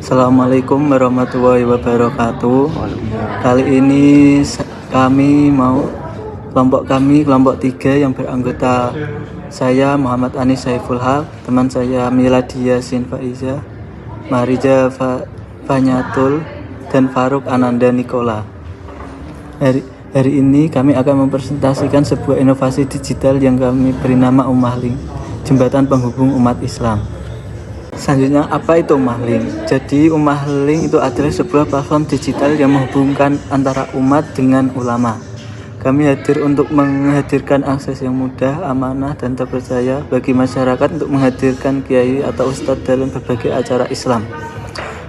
Assalamualaikum warahmatullahi wabarakatuh. Kali ini kelompok 3 yang beranggota saya Muhammad Anis Saiful Haq, teman saya Miladia Sin Faiza, Marija Fanyatul, dan Faruk Ananda Nikola. Hari ini kami akan mempresentasikan sebuah inovasi digital yang kami beri nama Umahlink, jembatan penghubung umat Islam. Selanjutnya, apa itu Umahlink? Jadi Umahlink itu adalah sebuah platform digital yang menghubungkan antara umat dengan ulama. Kami hadir untuk menghadirkan akses yang mudah, amanah, dan terpercaya bagi masyarakat untuk menghadirkan kiai atau ustadz dalam berbagai acara Islam.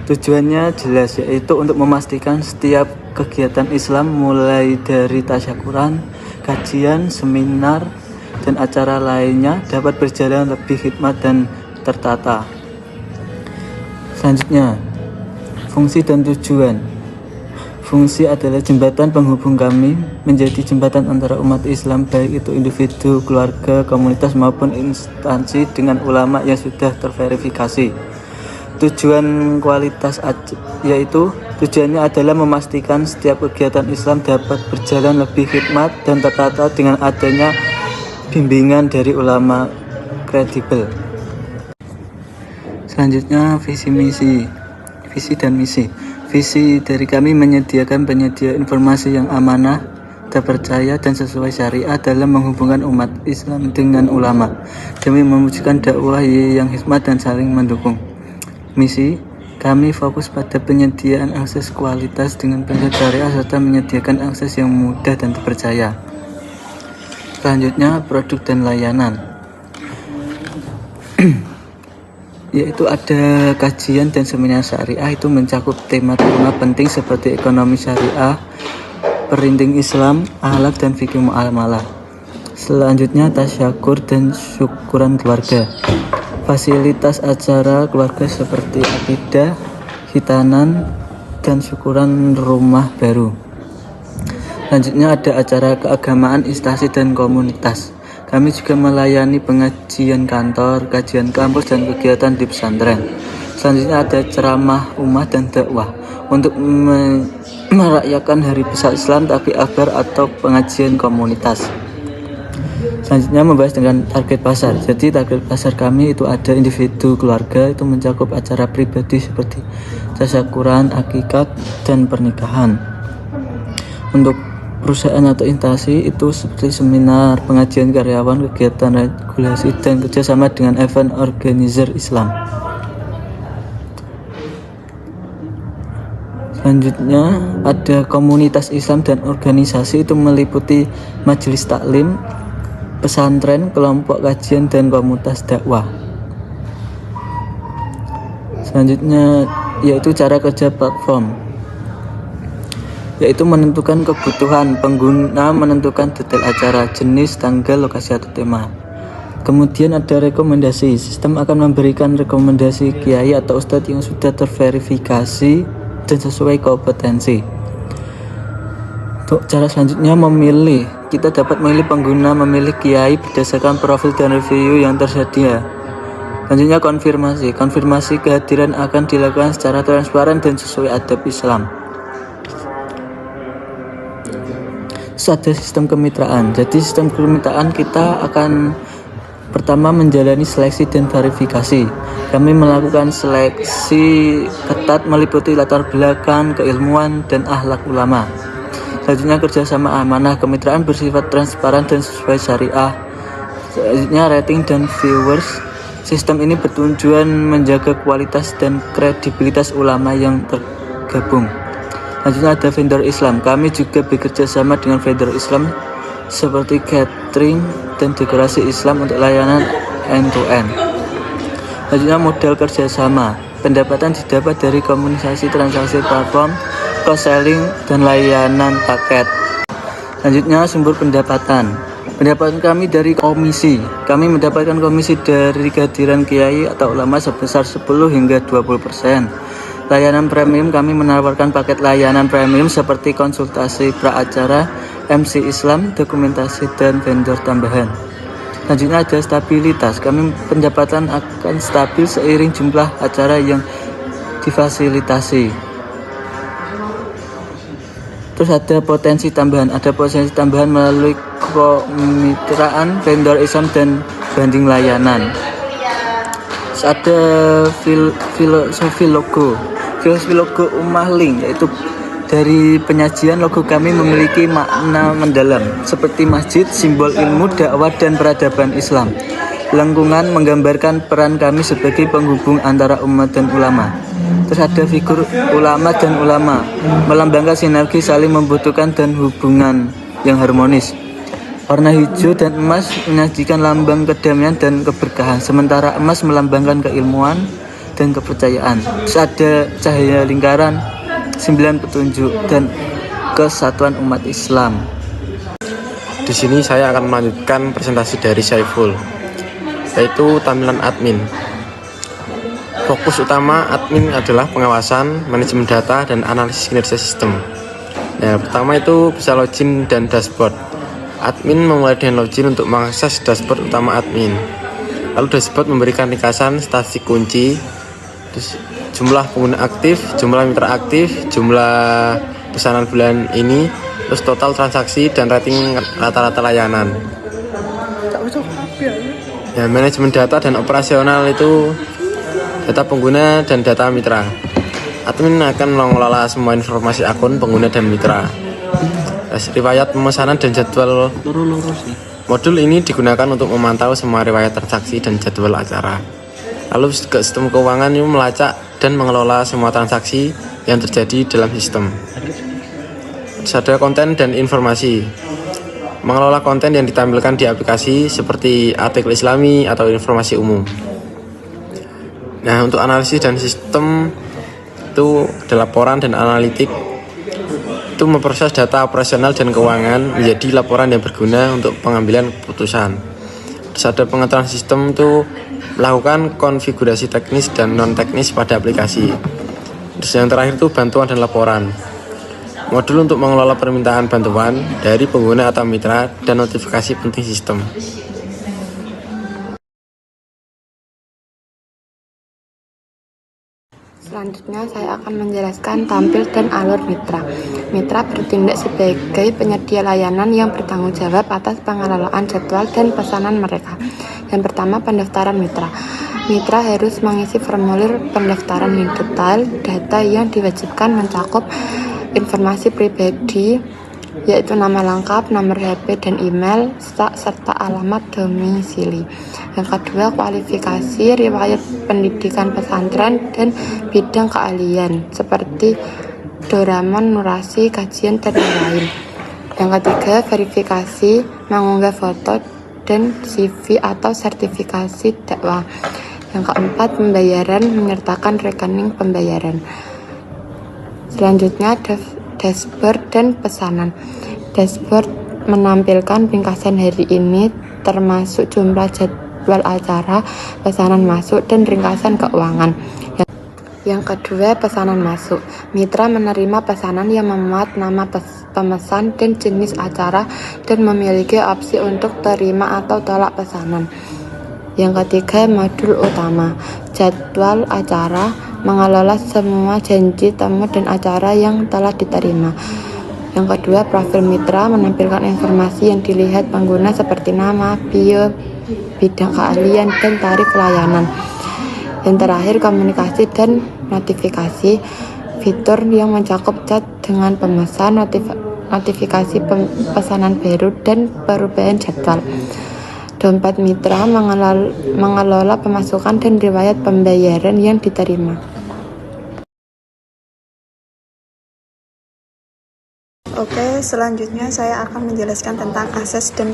Tujuannya jelas, yaitu untuk memastikan setiap kegiatan Islam mulai dari tasyakuran, kajian, seminar, dan acara lainnya dapat berjalan lebih hikmat dan tertata. Selanjutnya, fungsi dan tujuan. Fungsi adalah jembatan penghubung kami menjadi jembatan antara umat Islam, baik itu individu, keluarga, komunitas maupun instansi dengan ulama yang sudah terverifikasi. Tujuan kualitas yaitu tujuannya adalah memastikan setiap kegiatan Islam dapat berjalan lebih hikmat dan tertata dengan adanya bimbingan dari ulama kredibel. Selanjutnya, visi dan misi. Visi dari kami menyediakan penyedia informasi yang amanah, terpercaya, dan sesuai syariat dalam menghubungkan umat Islam dengan ulama demi mewujudkan dakwah yang hikmat dan saling mendukung. Misi, kami fokus pada penyediaan akses kualitas dengan prinsip syariah serta menyediakan akses yang mudah dan terpercaya. Selanjutnya, produk dan layanan. Yaitu ada kajian dan seminar syariah, itu mencakup tema-tema penting seperti ekonomi syariah, perinting Islam, akhlak, dan fikih muamalah. Selanjutnya, tasyakur dan syukuran keluarga. Fasilitas acara keluarga seperti akidah, khitanan, dan syukuran rumah baru. Selanjutnya ada acara keagamaan, instansi, dan komunitas. Kami juga melayani pengajian kantor, kajian kampus, dan kegiatan di pesantren. Selanjutnya ada ceramah umat dan dakwah untuk merayakan hari besar Islam, tapi akbar atau pengajian komunitas. Selanjutnya membahas dengan target pasar. Jadi target pasar kami itu ada individu, keluarga, itu mencakup acara pribadi seperti tasyakuran, akikah, dan pernikahan. Untuk perusahaan atau instansi itu seperti seminar, pengajian karyawan, kegiatan regulasi, dan kerjasama dengan event organizer Islam. Selanjutnya ada komunitas Islam dan organisasi, itu meliputi majelis taklim, pesantren, kelompok kajian, dan komunitas dakwah. Selanjutnya yaitu cara kerja platform, yaitu menentukan kebutuhan pengguna, menentukan detail acara, jenis, tanggal, lokasi, atau tema. Kemudian ada rekomendasi. Sistem akan memberikan rekomendasi kiai atau ustadz yang sudah terverifikasi dan sesuai kompetensi. Untuk cara selanjutnya memilih. Kita dapat memilih pengguna, memilih kiai berdasarkan profil dan review yang tersedia. Selanjutnya konfirmasi. Konfirmasi kehadiran akan dilakukan secara transparan dan sesuai adab Islam. Ada sistem kemitraan. Jadi sistem kemitraan kita akan pertama menjalani seleksi dan verifikasi. Kami melakukan seleksi ketat meliputi latar belakang, keilmuan, dan akhlak ulama. Selanjutnya kerjasama amanah. Kemitraan bersifat transparan dan sesuai syariah. Selanjutnya rating dan viewers. Sistem ini bertujuan menjaga kualitas dan kredibilitas ulama yang tergabung. Selanjutnya ada vendor Islam. Kami juga bekerja sama dengan vendor Islam seperti catering dan dekorasi Islam untuk layanan end-to-end. Selanjutnya modal kerjasama. Pendapatan didapat dari komunikasi transaksi platform, cross-selling, dan layanan paket. Selanjutnya sumber pendapatan. Pendapatan kami dari komisi. Kami mendapatkan komisi dari kehadiran kiai atau ulama sebesar 10 hingga 20%. Layanan premium, kami menawarkan paket layanan premium seperti konsultasi pra-acara, MC Islam, dokumentasi, dan vendor tambahan. Selanjutnya ada stabilitas. Kami pendapatan akan stabil seiring jumlah acara yang difasilitasi. Terus ada potensi tambahan melalui kemitraan vendor Islam dan banding layanan. Terus ada filosofi logo Ummah Link, yaitu dari penyajian logo kami memiliki makna mendalam seperti masjid, simbol ilmu, dakwah dan peradaban Islam. Lengkungan menggambarkan peran kami sebagai penghubung antara umat dan ulama. Terus ada figur ulama dan ulama, melambangkan sinergi saling membutuhkan dan hubungan yang harmonis. Warna hijau dan emas menyajikan lambang kedamaian dan keberkahan, sementara emas melambangkan keilmuan dan kepercayaan. Terus ada cahaya lingkaran, 9 petunjuk dan kesatuan umat Islam. Di sini saya akan melanjutkan presentasi dari Saiful, yaitu tampilan admin. Fokus utama admin adalah pengawasan, manajemen data, dan analisis kinerja sistem. Nah, pertama itu bisa login dan dashboard. Admin memulai dengan login untuk mengakses dashboard utama admin. Lalu dashboard memberikan ringkasan statistik kunci, terus jumlah pengguna aktif, jumlah mitra aktif, jumlah pesanan bulan ini, terus total transaksi dan rating rata-rata layanan. Ya, manajemen data dan operasional itu data pengguna dan data mitra. Admin akan mengelola semua informasi akun pengguna dan mitra. Riwayat pemesanan dan jadwal. Modul ini digunakan untuk memantau semua riwayat transaksi dan jadwal acara. Lalu ke sistem keuangan ini melacak dan mengelola semua transaksi yang terjadi dalam sistem. Terus ada konten dan informasi. Mengelola konten yang ditampilkan di aplikasi seperti artikel Islami atau informasi umum. Nah, untuk analisis dan sistem itu ada laporan dan analitik. Itu memproses data operasional dan keuangan menjadi laporan yang berguna untuk pengambilan keputusan. Terus ada pengetahuan sistem itu melakukan konfigurasi teknis dan non teknis pada aplikasi. Terus yang terakhir itu bantuan dan laporan. Modul untuk mengelola permintaan bantuan dari pengguna atau mitra dan notifikasi penting sistem. Selanjutnya saya akan menjelaskan tampil dan alur mitra. Mitra bertindak sebagai penyedia layanan yang bertanggung jawab atas pengelolaan jadwal dan pesanan mereka. Yang pertama, pendaftaran mitra. Mitra harus mengisi formulir pendaftaran yang detail. Data yang diwajibkan mencakup informasi pribadi, yaitu nama lengkap, nomor HP dan email, serta alamat domisili. Yang kedua, kualifikasi, riwayat pendidikan pesantren, dan bidang keahlian seperti doraemon, nurasi, kajian, dan lain-lain. Yang ketiga, verifikasi, mengunggah foto dan CV atau sertifikasi dakwah. Yang keempat, pembayaran, menyertakan rekening pembayaran. Selanjutnya, dashboard dan pesanan. Dashboard menampilkan ringkasan hari ini, termasuk jumlah jadwal acara, pesanan masuk, dan ringkasan keuangan. Yang kedua, pesanan masuk. Mitra menerima pesanan yang memuat nama pemesan dan jenis acara dan memiliki opsi untuk terima atau tolak pesanan. Yang ketiga, modul utama. Jadwal acara, mengelola semua janji, temu, dan acara yang telah diterima. Yang kedua, profil mitra, menampilkan informasi yang dilihat pengguna seperti nama, bio, bidang keahlian, dan tarif layanan. Yang terakhir, komunikasi dan notifikasi, fitur yang mencakup chat dengan pemesan, notifikasi pesanan baru, dan perubahan jadwal. Dompet mitra mengelola pemasukan dan riwayat pembayaran yang diterima. Oke, selanjutnya saya akan menjelaskan tentang akses dan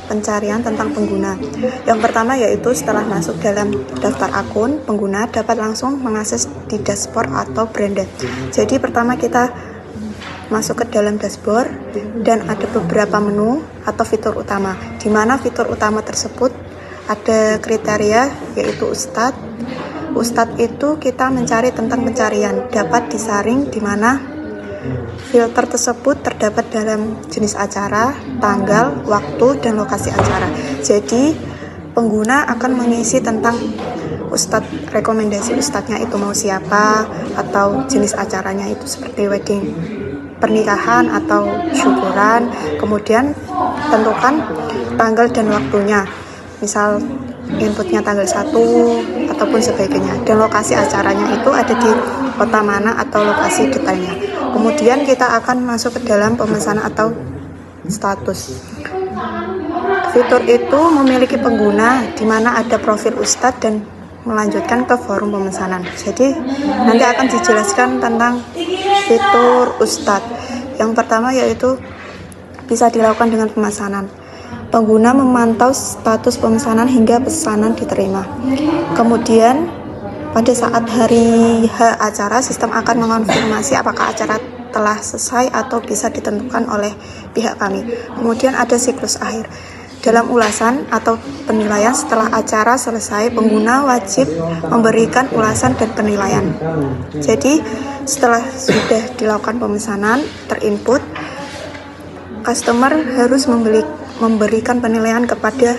pencarian tentang pengguna. Yang pertama yaitu setelah masuk dalam daftar akun, pengguna dapat langsung mengakses di dashboard atau branded. Jadi pertama kita masuk ke dalam dashboard dan ada beberapa menu atau fitur utama. Di mana fitur utama tersebut ada kriteria yaitu Ustadz. Ustadz itu kita mencari tentang pencarian, dapat disaring di mana filter tersebut terdapat dalam jenis acara, tanggal, waktu, dan lokasi acara. Jadi, pengguna akan mengisi tentang ustadz, rekomendasi ustadznya itu mau siapa, atau jenis acaranya itu seperti wedding, pernikahan atau syukuran. Kemudian tentukan tanggal dan waktunya, misal inputnya tanggal 1 ataupun sebagainya, dan lokasi acaranya itu ada di kota mana atau lokasi detailnya. Kemudian kita akan masuk ke dalam pemesanan atau status. Fitur itu memiliki pengguna di mana ada profil ustadz dan melanjutkan ke forum pemesanan. Jadi nanti akan dijelaskan tentang fitur ustadz. Yang pertama yaitu bisa dilakukan dengan pemesanan. Pengguna memantau status pemesanan hingga pesanan diterima. Kemudian pada saat hari H acara, sistem akan mengonfirmasi apakah acara telah selesai atau bisa ditentukan oleh pihak kami. Kemudian ada siklus akhir. Dalam ulasan atau penilaian setelah acara selesai, pengguna wajib memberikan ulasan dan penilaian. Jadi setelah sudah dilakukan pemesanan, terinput, customer harus memberikan penilaian kepada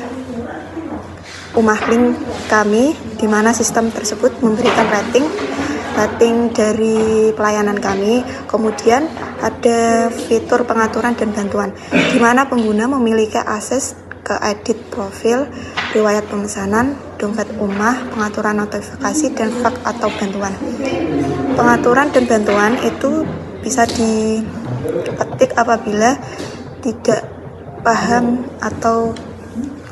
Umahlink kami, di mana sistem tersebut memberikan rating dari pelayanan kami. Kemudian ada fitur pengaturan dan bantuan, di mana pengguna memiliki akses ke edit profil, riwayat pemesanan, dompet umah, pengaturan notifikasi, dan fak atau bantuan. Pengaturan dan bantuan itu bisa diketik apabila tidak paham atau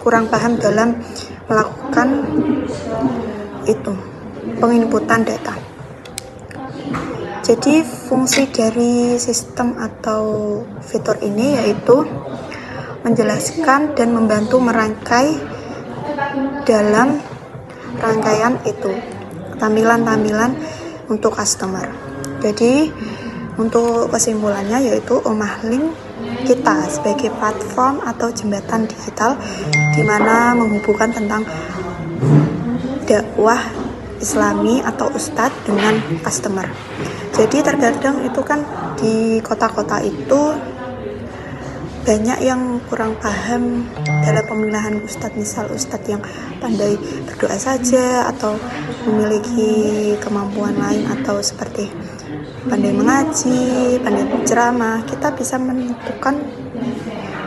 kurang paham dalam melakukan itu penginputan data. Jadi fungsi dari sistem atau fitur ini yaitu menjelaskan dan membantu merangkai dalam rangkaian itu tampilan-tampilan untuk customer. Jadi untuk kesimpulannya yaitu Umahlink kita sebagai platform atau jembatan digital di mana menghubungkan tentang dakwah Islami atau ustadz dengan customer. Jadi terkadang itu kan di kota-kota itu banyak yang kurang paham dalam pemilihan ustadz, misal ustadz yang pandai berdoa saja atau memiliki kemampuan lain atau seperti pandai mengaji, pandai berceramah. Kita bisa menentukan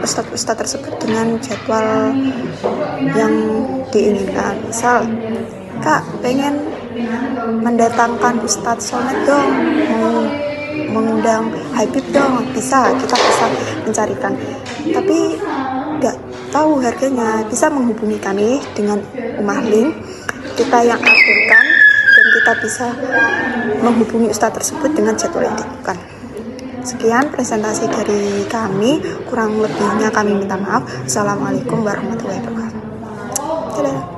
ustadz-ustadz tersebut dengan jadwal yang diinginkan. Misal, Kak pengen mendatangkan ustadz Somad dong, mengundang Habib dong, kita bisa mencarikan, tapi nggak tahu harganya, bisa menghubungi kami dengan Umahlink, kita yang aturkan dan kita bisa menghubungi ustadz tersebut dengan jadwal yang ditentukan. Sekian presentasi dari kami, kurang lebihnya kami minta maaf. Assalamualaikum warahmatullahi wabarakatuh. Dadah.